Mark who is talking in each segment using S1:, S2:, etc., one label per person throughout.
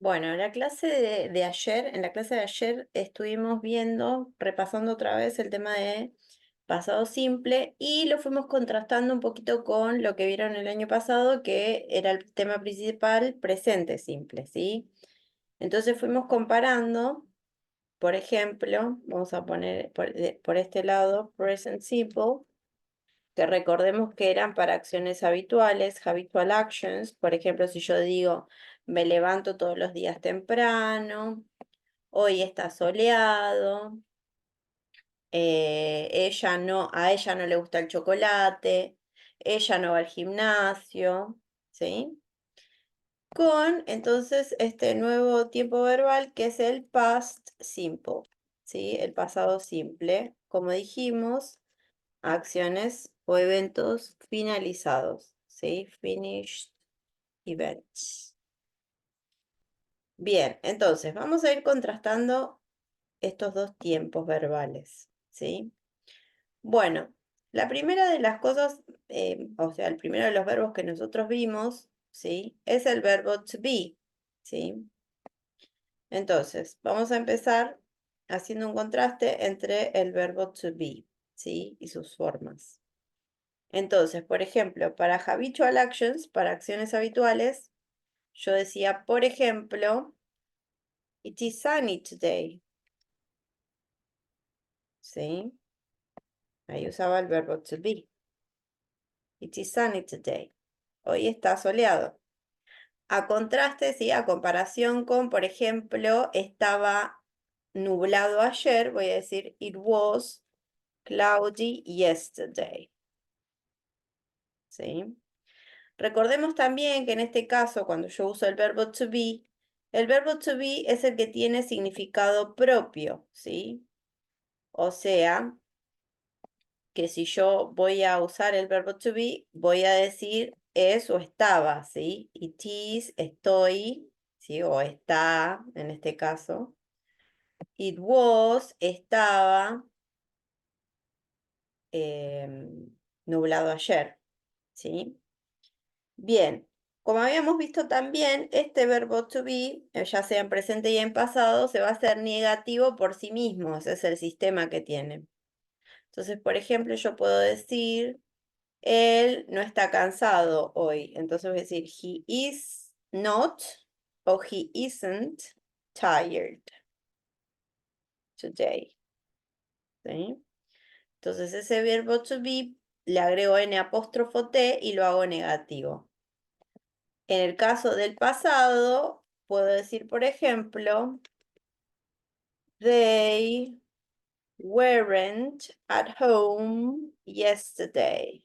S1: Bueno, en la clase de ayer, en la clase de ayer estuvimos viendo, repasando otra vez el tema de pasado simple y lo fuimos contrastando un poquito con lo que vieron el año pasado, que era el tema principal, presente simple, ¿sí? Entonces fuimos comparando, por ejemplo, vamos a poner por este lado, present simple, que recordemos que eran para acciones habituales, habitual actions. Por ejemplo, si yo digo, me levanto todos los días temprano, hoy está soleado, a ella no le gusta el chocolate, ella no va al gimnasio, ¿sí? Con entonces este nuevo tiempo verbal que es el past simple, ¿sí? El pasado simple, como dijimos, acciones o eventos finalizados, ¿sí? Finished events. Bien, entonces vamos a ir contrastando estos dos tiempos verbales, ¿sí? Bueno, la primera de las cosas, o sea, el primero de los verbos que nosotros vimos, ¿sí? Es el verbo to be, ¿sí? Entonces, vamos a empezar haciendo un contraste entre el verbo to be, ¿sí? Y sus formas. Entonces, por ejemplo, para habitual actions, para acciones habituales, yo decía, por ejemplo, it is sunny today, ¿sí? Ahí usaba el verbo to be. It is sunny today. Hoy está soleado. A contraste, ¿sí? A comparación con, por ejemplo, estaba nublado ayer, voy a decir, it was cloudy yesterday, ¿sí? Recordemos también que en este caso, cuando yo uso el verbo to be, el verbo to be es el que tiene significado propio, ¿sí? O sea, que si yo voy a usar el verbo to be, voy a decir es o estaba, ¿sí? It is, estoy, ¿sí? O está, en este caso. It was, estaba nublado ayer, ¿sí? Bien, como habíamos visto también, este verbo to be, ya sea en presente y en pasado, se va a hacer negativo por sí mismo, ese es el sistema que tiene. Entonces, por ejemplo, yo puedo decir, él no está cansado hoy. Entonces voy a decir, he is not o he isn't tired today. ¿Sí? Entonces ese verbo to be le agrego n apóstrofo t y lo hago negativo. En el caso del pasado, puedo decir, por ejemplo, they weren't at home yesterday.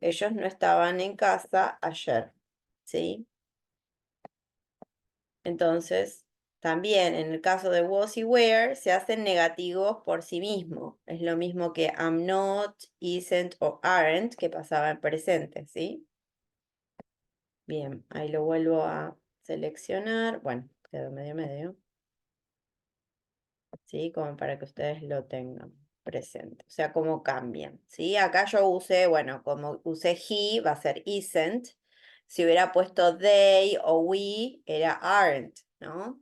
S1: Ellos no estaban en casa ayer, ¿sí? Entonces, también en el caso de was y were, se hacen negativos por sí mismos. Es lo mismo que am not, isn't o aren't, que pasaba en presente, ¿sí? Bien, ahí lo vuelvo a seleccionar. Bueno, quedó medio medio. ¿Sí? Como para que ustedes lo tengan presente. O sea, cómo cambian, ¿sí? Acá yo usé, bueno, como usé he, va a ser isn't. Si hubiera puesto they o we, era aren't, ¿no?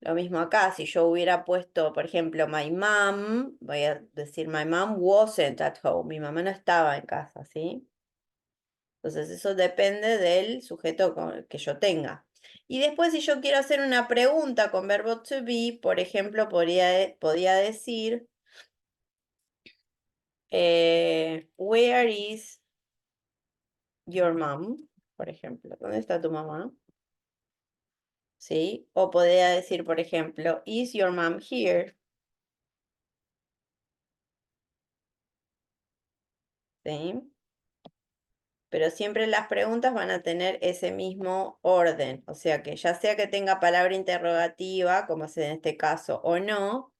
S1: Lo mismo acá, si yo hubiera puesto, por ejemplo, my mom, voy a decir my mom wasn't at home. Mi mamá no estaba en casa, ¿sí? Entonces eso depende del sujeto que yo tenga. Y después si yo quiero hacer una pregunta con verbo to be, por ejemplo, podía decir, where is your mom? Por ejemplo, ¿dónde está tu mamá? ¿Sí? O podría decir, por ejemplo, is your mom here? ¿Sí? Pero siempre las preguntas van a tener ese mismo orden. O sea que ya sea que tenga palabra interrogativa, como es en este caso, o no,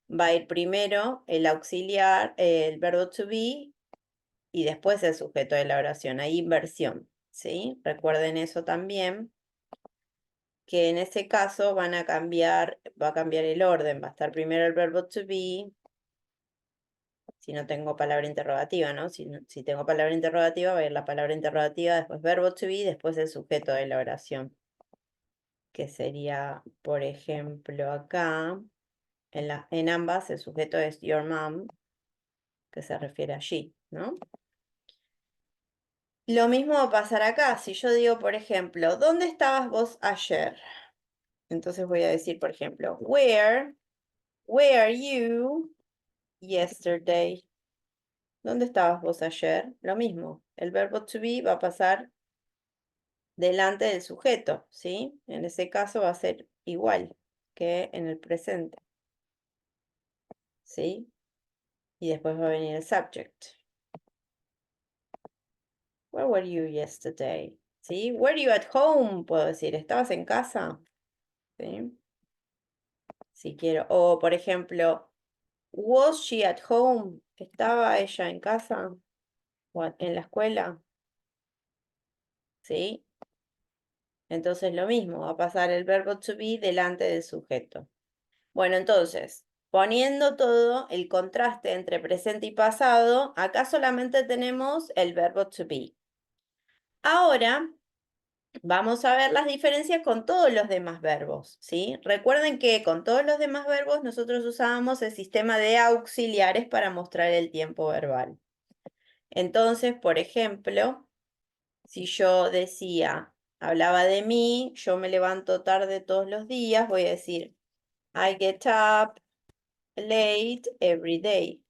S1: va a ir primero el auxiliar, el verbo to be, y después el sujeto de la oración. Hay inversión, ¿sí? Recuerden eso también, que en ese caso va a cambiar el orden. Va a estar primero el verbo to be, si no tengo palabra interrogativa, ¿no? Si tengo palabra interrogativa, va a ir la palabra interrogativa, después verbo to be, después el sujeto de la oración. que sería, por ejemplo, acá, en ambas el sujeto es your mom, que se refiere a she, ¿no? Lo mismo va a pasar acá. Si yo digo, por ejemplo, ¿dónde estabas vos ayer? Entonces voy a decir, por ejemplo, where are you yesterday? ¿Dónde estabas vos ayer? Lo mismo. El verbo to be va a pasar delante del sujeto, ¿sí? En ese caso va a ser igual que en el presente, ¿sí? Y después va a venir el subject. Where were you yesterday? ¿Sí? Were you at home? Puedo decir, ¿estabas en casa? ¿Sí? Si quiero. O, por ejemplo, was she at home? ¿Estaba ella en casa? ¿O en la escuela? ¿Sí? Entonces lo mismo, va a pasar el verbo to be delante del sujeto. Bueno, entonces, poniendo todo el contraste entre presente y pasado, acá solamente tenemos el verbo to be. Ahora vamos a ver las diferencias con todos los demás verbos, ¿sí? Recuerden que con todos los demás verbos nosotros usábamos el sistema de auxiliares para mostrar el tiempo verbal. Entonces, por ejemplo, si yo decía, hablaba de mí, yo me levanto tarde todos los días, voy a decir, I get up late every day,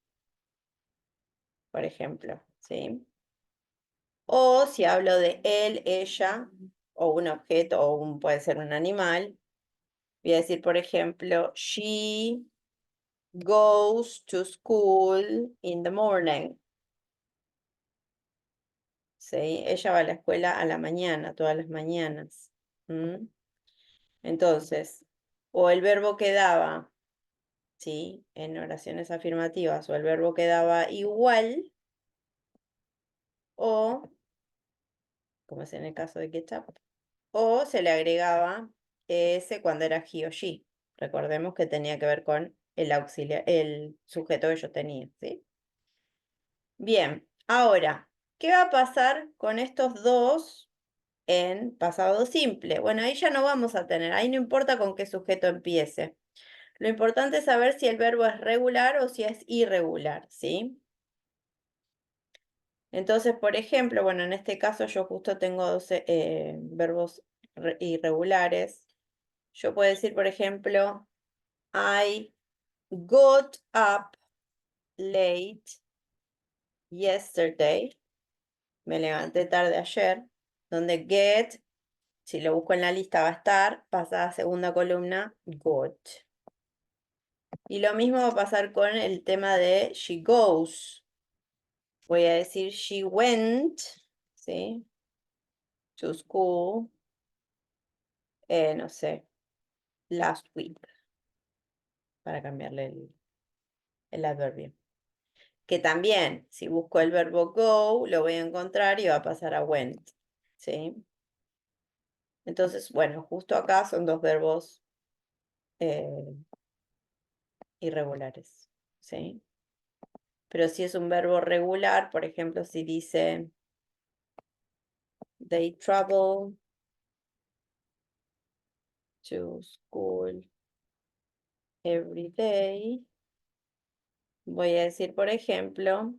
S1: por ejemplo, ¿sí? O si hablo de él, ella, o un objeto, o puede ser un animal, voy a decir, por ejemplo, she goes to school in the morning. ¿Sí? Ella va a la escuela a la mañana, todas las mañanas. Entonces, o el verbo quedaba, ¿sí? En oraciones afirmativas, o el verbo quedaba igual, o, como es en el caso de get up, o se le agregaba ese cuando era he o she. Recordemos que tenía que ver con el auxiliar, el sujeto que yo tenía, ¿sí? Bien, ahora, ¿qué va a pasar con estos dos en pasado simple? Bueno, ahí ya no vamos a tener, ahí no importa con qué sujeto empiece. Lo importante es saber si el verbo es regular o si es irregular, ¿sí? Entonces, por ejemplo, bueno, en este caso yo justo tengo dos verbos irregulares. Yo puedo decir, por ejemplo, I got up late yesterday. Me levanté tarde ayer. Donde get, si lo busco en la lista, va a estar, pasa a segunda columna, got. Y lo mismo va a pasar con el tema de she goes. Voy a decir she went, ¿sí? To school, no sé, last week, para cambiarle el adverbio. Que también, si busco el verbo go, lo voy a encontrar y va a pasar a went, ¿sí? Entonces, bueno, justo acá son dos verbos eh, irregulares, ¿sí? Pero si es un verbo regular, por ejemplo, si dice they travel to school every day, voy a decir, por ejemplo,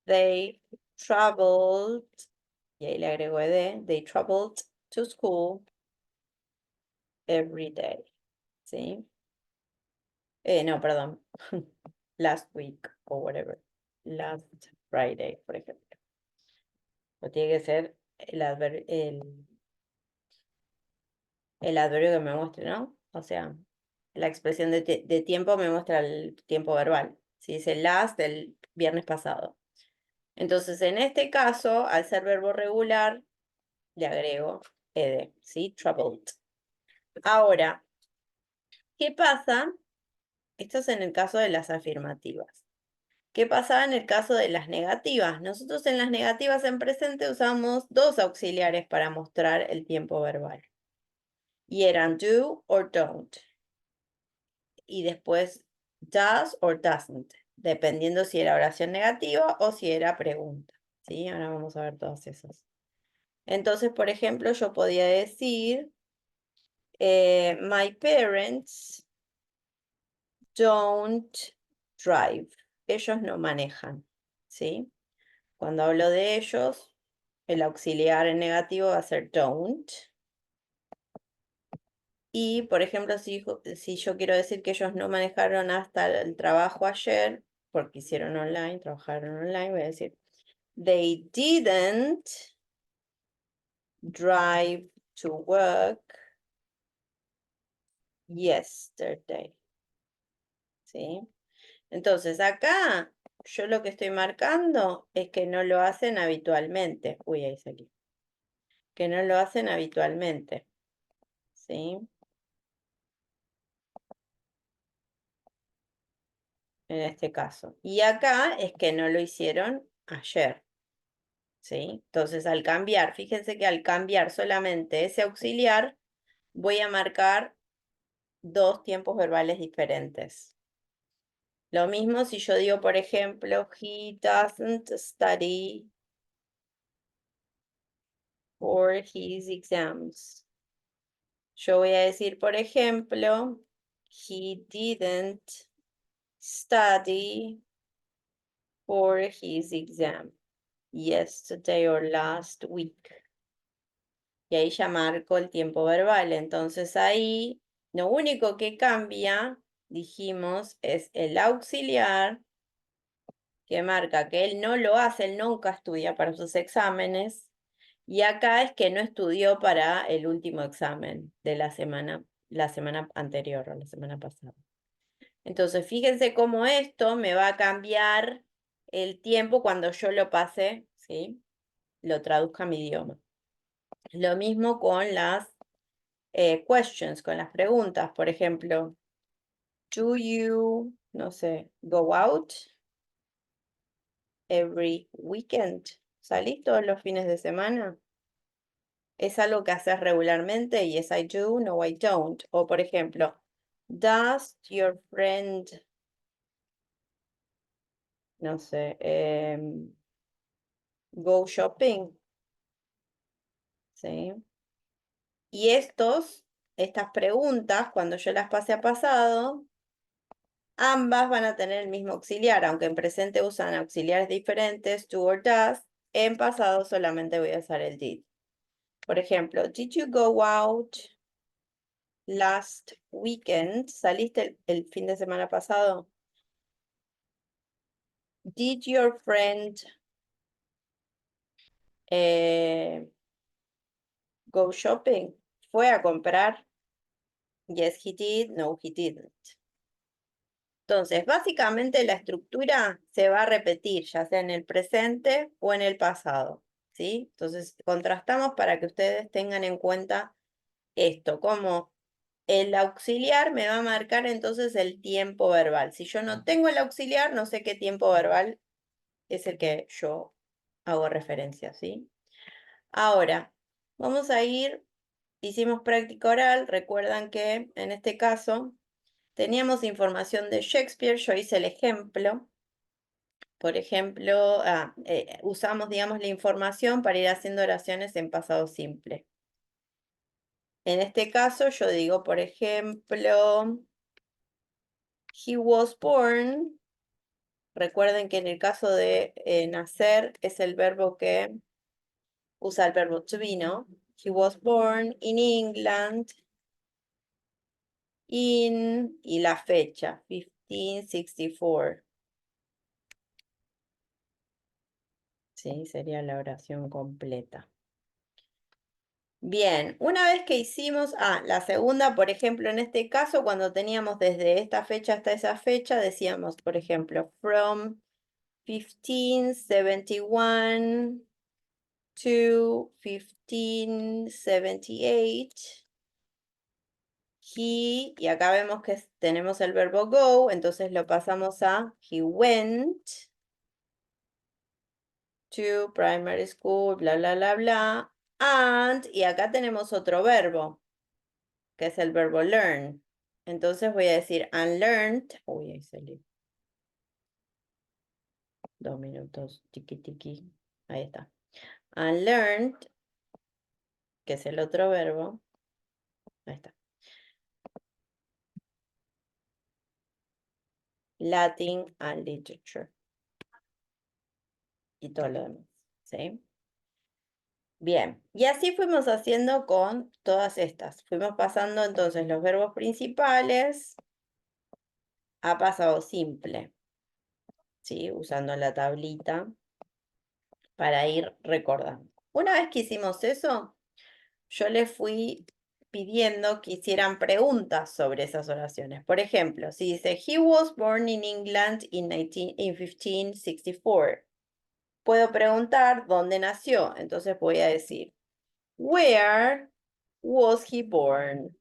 S1: they traveled, y ahí le agrego ed, they traveled to school every day, ¿sí? No, perdón, last week o whatever, last Friday, por ejemplo. O tiene que ser el adverbio que me muestre, ¿no? O sea, la expresión de tiempo me muestra el tiempo verbal. Si dice last del viernes pasado. Entonces, en este caso, al ser verbo regular, le agrego ed, ¿sí? Troubled. Ahora, ¿qué pasa? Esto es en el caso de las afirmativas. ¿Qué pasaba en el caso de las negativas? Nosotros en las negativas en presente usamos dos auxiliares para mostrar el tiempo verbal. Y eran do or don't. Y después does or doesn't, dependiendo si era oración negativa o si era pregunta. ¿Sí? Ahora vamos a ver todas esas. Entonces, por ejemplo, yo podía decir, My parents don't drive. Ellos no manejan, ¿sí? Cuando hablo de ellos, el auxiliar en negativo va a ser don't. Y, por ejemplo, si yo quiero decir que ellos no manejaron hasta el trabajo ayer, porque hicieron online, trabajaron online, voy a decir, they didn't drive to work yesterday. ¿Sí? Entonces, acá yo lo que estoy marcando es que no lo hacen habitualmente. Uy, ahí salí. Que no lo hacen habitualmente. ¿Sí? En este caso. Y acá es que no lo hicieron ayer. ¿Sí? Entonces, al cambiar, fíjense que al cambiar solamente ese auxiliar, voy a marcar dos tiempos verbales diferentes. Lo mismo si yo digo, por ejemplo, he doesn't study for his exams. Yo voy a decir, por ejemplo, he didn't study for his exam yesterday or last week. Y ahí ya marco el tiempo verbal. Entonces ahí lo único que cambia, dijimos, es el auxiliar que marca que él no lo hace, él nunca estudia para sus exámenes. Y acá es que no estudió para el último examen de la semana anterior o la semana pasada. Entonces, fíjense cómo esto me va a cambiar el tiempo cuando yo lo pase, ¿sí? Lo traduzca a mi idioma. Lo mismo con las questions, con las preguntas. Por ejemplo, do you, no sé, go out every weekend? ¿Salís todos los fines de semana? ¿Es algo que haces regularmente? Yes, I do. No, I don't. O por ejemplo, does your friend, no sé, go shopping? ¿Sí? Y estas preguntas, cuando yo las pase a pasado, ambas van a tener el mismo auxiliar, aunque en presente usan auxiliares diferentes, do or does, en pasado solamente voy a usar el did. Por ejemplo, did you go out last weekend? ¿Saliste el fin de semana pasado? Did your friend go shopping? ¿Fue a comprar? Yes, he did. No, he didn't. Entonces, básicamente la estructura se va a repetir, ya sea en el presente o en el pasado, ¿sí? Entonces, contrastamos para que ustedes tengan en cuenta esto, como el auxiliar me va a marcar entonces el tiempo verbal. Si yo no tengo el auxiliar, no sé qué tiempo verbal es el que yo hago referencia, ¿sí? Ahora, vamos a ir, hicimos práctica oral, recuerdan que en este caso teníamos información de Shakespeare, yo hice el ejemplo. Por ejemplo, usamos, digamos, la información para ir haciendo oraciones en pasado simple. En este caso, yo digo, por ejemplo, he was born. Recuerden que en el caso de nacer es el verbo que usa el verbo to be, ¿no? He was born in England y la fecha, 1564. Sí, sería la oración completa. Bien, una vez que hicimos, la segunda, por ejemplo, en este caso, cuando teníamos desde esta fecha hasta esa fecha, decíamos, por ejemplo, from 1571 to 1578. Y acá vemos que tenemos el verbo go, entonces lo pasamos a he went to primary school, bla, bla, bla, bla. Y acá tenemos otro verbo, que es el verbo learn. Entonces voy a decir unlearned. Uy, ahí salió. 2 minutos, tiki tiki. Ahí está. Unlearned, que es el otro verbo. Ahí está. Latin and Literature. Y todo lo demás, ¿sí? Bien, y así fuimos haciendo con todas estas. Fuimos pasando entonces los verbos principales a pasado simple, ¿sí? Usando la tablita para ir recordando. Una vez que hicimos eso, yo les fui pidiendo que hicieran preguntas sobre esas oraciones. Por ejemplo, si dice, He was born in England in 1564. Puedo preguntar dónde nació. Entonces voy a decir, Where was he born?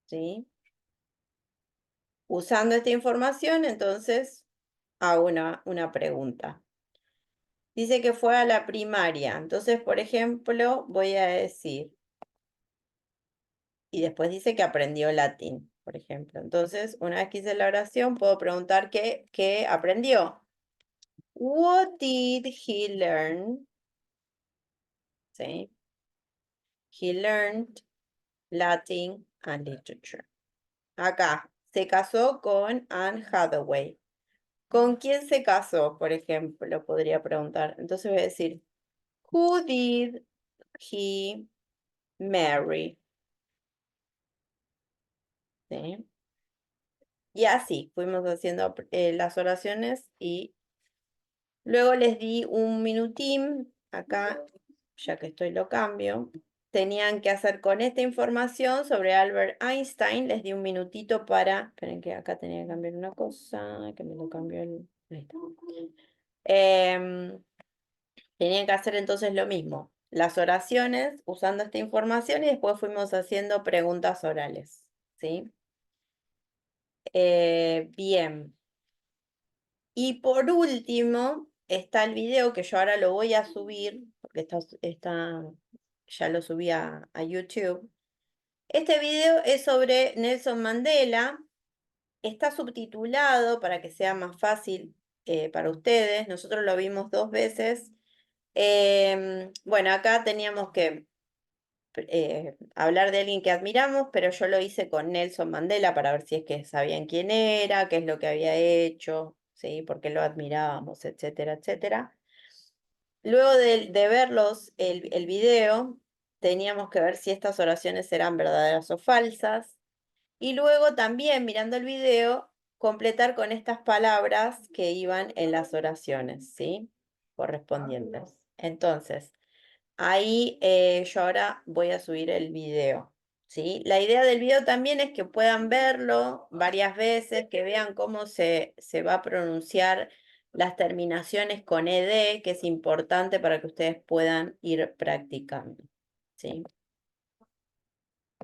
S1: ¿Sí? Usando esta información, entonces hago una pregunta. Dice que fue a la primaria. Entonces, por ejemplo, voy a decir, y después dice que aprendió latín, por ejemplo. Entonces, una vez que hice la oración, puedo preguntar qué aprendió. What did he learn? ¿Sí? He learned Latin and literature. Acá, se casó con Anne Hathaway. ¿Con quién se casó, por ejemplo? Podría preguntar. Entonces voy a decir, Who did he marry? ¿Sí? Y así fuimos haciendo las oraciones y luego les di un minutín. Acá, ya que estoy, lo cambio. Tenían que hacer con esta información sobre Albert Einstein. Les di un minutito para. Esperen que acá tenía que cambiar una cosa. Que me lo cambió el. Ahí está. Tenían que hacer entonces lo mismo. Las oraciones usando esta información y después fuimos haciendo preguntas orales. ¿Sí? Bien. Y por último, está el video que yo ahora lo voy a subir, porque ya lo subí a YouTube. Este video es sobre Nelson Mandela. Está subtitulado para que sea más fácil para ustedes. Nosotros lo vimos 2 veces. Bueno, acá teníamos que hablar de alguien que admiramos, pero yo lo hice con Nelson Mandela para ver si es que sabían quién era, qué es lo que había hecho, ¿sí? Por qué lo admirábamos, etcétera, etcétera. Luego de verlos, el video, teníamos que ver si estas oraciones eran verdaderas o falsas. Y luego también, mirando el video, completar con estas palabras que iban en las oraciones, ¿sí? Correspondientes. Entonces, ahí yo ahora voy a subir el video, ¿sí? La idea del video también es que puedan verlo varias veces, que vean cómo se va a pronunciar las terminaciones con ed, que es importante para que ustedes puedan ir practicando, ¿sí?